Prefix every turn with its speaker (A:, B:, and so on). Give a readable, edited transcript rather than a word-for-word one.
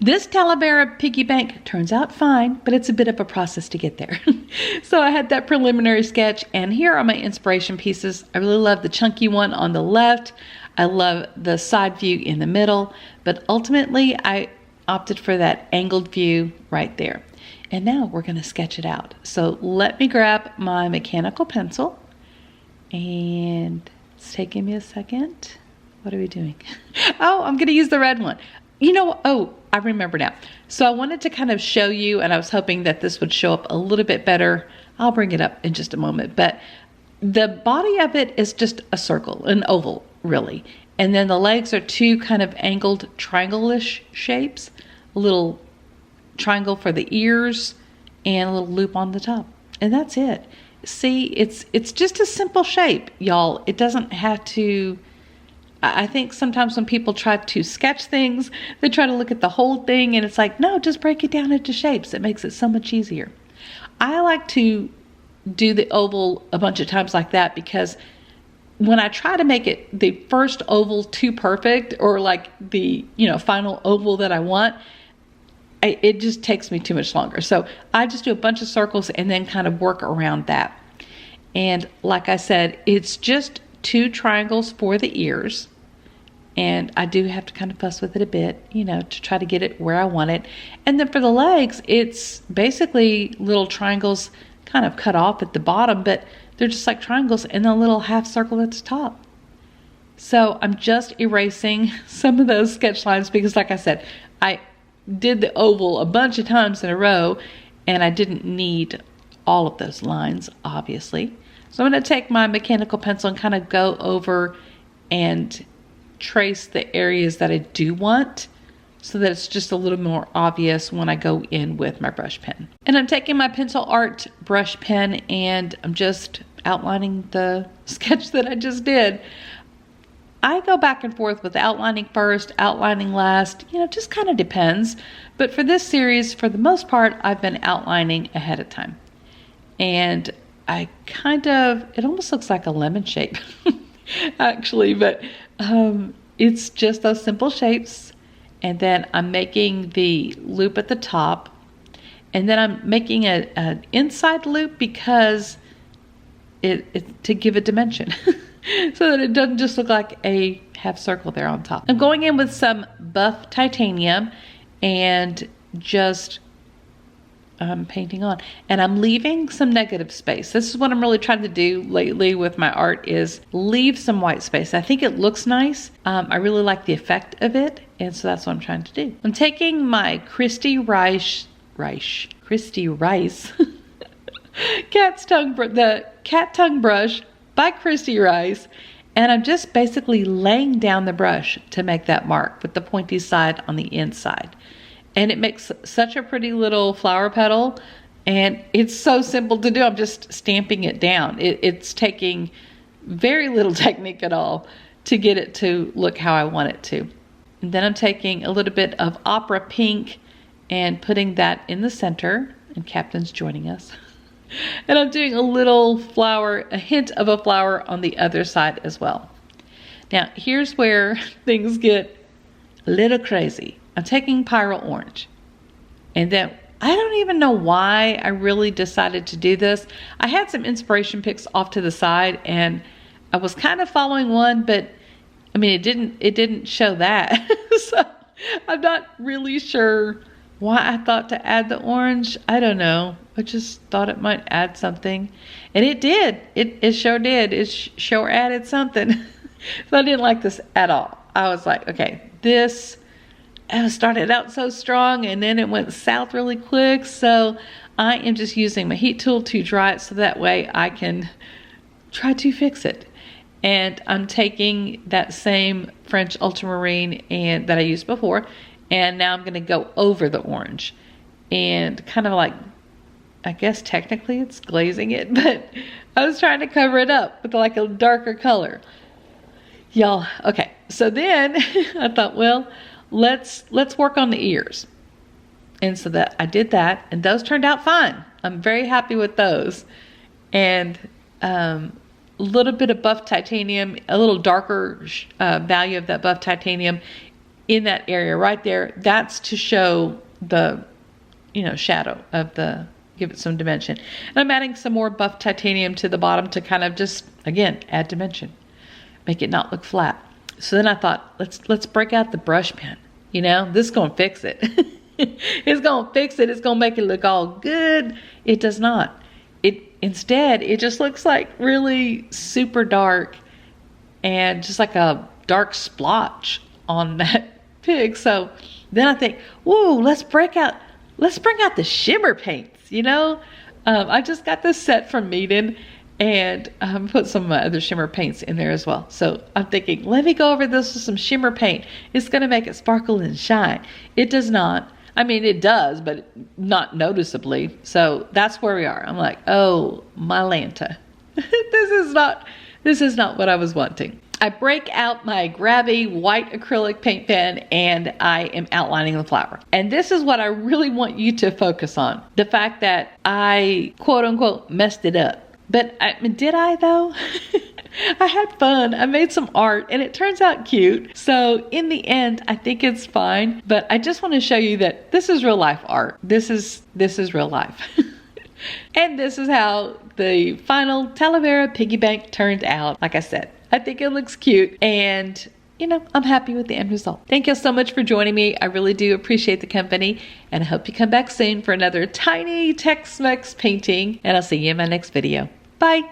A: This Talavera piggy bank turns out fine, but it's a bit of a process to get there. So I had that preliminary sketch, and here are my inspiration pieces. I really love the chunky one on the left. I love the side view in the middle, but ultimately I opted for that angled view right there. And now we're going to sketch it out. So let me grab my mechanical pencil, and it's taking me a second. What are we doing? Oh, I'm going to use the red one. You know, oh, I remember now. So I wanted to kind of show you, and I was hoping that this would show up a little bit better. I'll bring it up in just a moment, but the body of it is just a circle, an oval, really. And then the legs are two kind of angled triangle-ish shapes, a little triangle for the ears and a little loop on the top. And that's it. See, it's just a simple shape, y'all. It doesn't have to... I think sometimes when people try to sketch things, they try to look at the whole thing, and it's like, no, just break it down into shapes. It makes it so much easier. I like to do the oval a bunch of times like that, because when I try to make it the first oval too perfect, or like the, final oval that I want, it just takes me too much longer. So I just do a bunch of circles and then kind of work around that. And like I said, it's just 2 triangles for the ears, and I do have to kind of fuss with it a bit, to try to get it where I want it. And then for the legs, it's basically little triangles kind of cut off at the bottom, but they're just like triangles and a little half circle at the top. So I'm just erasing some of those sketch lines because, like I said, I did the oval a bunch of times in a row, and I didn't need all of those lines, obviously. So I'm going to take my mechanical pencil and kind of go over and trace the areas that I do want, so that it's just a little more obvious when I go in with my brush pen. And I'm taking my pencil art brush pen, and I'm just outlining the sketch that I just did. I go back and forth with outlining first, outlining last, just kind of depends. But for this series, for the most part, I've been outlining ahead of time. And it almost looks like a lemon shape, actually, but it's just those simple shapes. And then I'm making the loop at the top, and then I'm making an inside loop because it to give a dimension, so that it doesn't just look like a half circle there on top. I'm going in with some buff titanium and just painting on, and I'm leaving some negative space. This is what I'm really trying to do lately with my art, is leave some white space. I think it looks nice. I really like the effect of it, and so that's what I'm trying to do. I'm taking my Christy Rice the cat tongue brush by Christy Rice, and I'm just basically laying down the brush to make that mark with the pointy side on the inside. And it makes such a pretty little flower petal, and it's so simple to do. I'm just stamping it down. It's taking very little technique at all to get it to look how I want it to. And then I'm taking a little bit of opera pink and putting that in the center, and Captain's joining us. And I'm doing a little flower, a hint of a flower on the other side as well. Now, here's where things get a little crazy. I'm taking Pyro Orange, and then I don't even know why I really decided to do this. I had some inspiration picks off to the side, and I was kind of following one, but I mean, it didn't show that. So I'm not really sure why I thought to add the orange. I don't know. I just thought it might add something, and it did. It sure did. It sure added something. So I didn't like this at all. I was like, okay, this started out so strong, and then it went south really quick. So I am just using my heat tool to dry it, so that way I can try to fix it. And I'm taking that same French ultramarine that I used before, and now I'm going to go over the orange and kind of like, I guess technically it's glazing it, but I was trying to cover it up with like a darker color. Y'all, okay. So then I thought, well, let's work on the ears. And so that I did that, and those turned out fine. I'm very happy with those. And a little bit of buff titanium, a little darker value of that buff titanium in that area right there. That's to show the, shadow of give it some dimension. And I'm adding some more buff titanium to the bottom to kind of just, again, add dimension. Make it not look flat. So then I thought, let's break out the brush pen. This is going to fix it. It's going to fix it. It's going to make it look all good. It does not. Instead, it just looks like really super dark and just like a dark splotch on that pig. So then I think, whoa, let's bring out the shimmer paints, I just got this set from Meeden and put some of my other shimmer paints in there as well. So I'm thinking, let me go over this with some shimmer paint. It's going to make it sparkle and shine. It does not. I mean, it does, but not noticeably. So that's where we are. I'm like, oh, my Lanta. This is not what I was wanting. I break out my grabby white acrylic paint pen and I am outlining the flower. And this is what I really want you to focus on. The fact that I, quote unquote, messed it up. But did I though? I had fun. I made some art and it turns out cute. So in the end, I think it's fine. But I just want to show you that this is real life art. This is real life. And this is how the final Talavera Piggy Bank turned out. Like I said, I think it looks cute and I'm happy with the end result. Thank you so much for joining me. I really do appreciate the company and I hope you come back soon for another tiny Tex-Mex painting and I'll see you in my next video. Bye.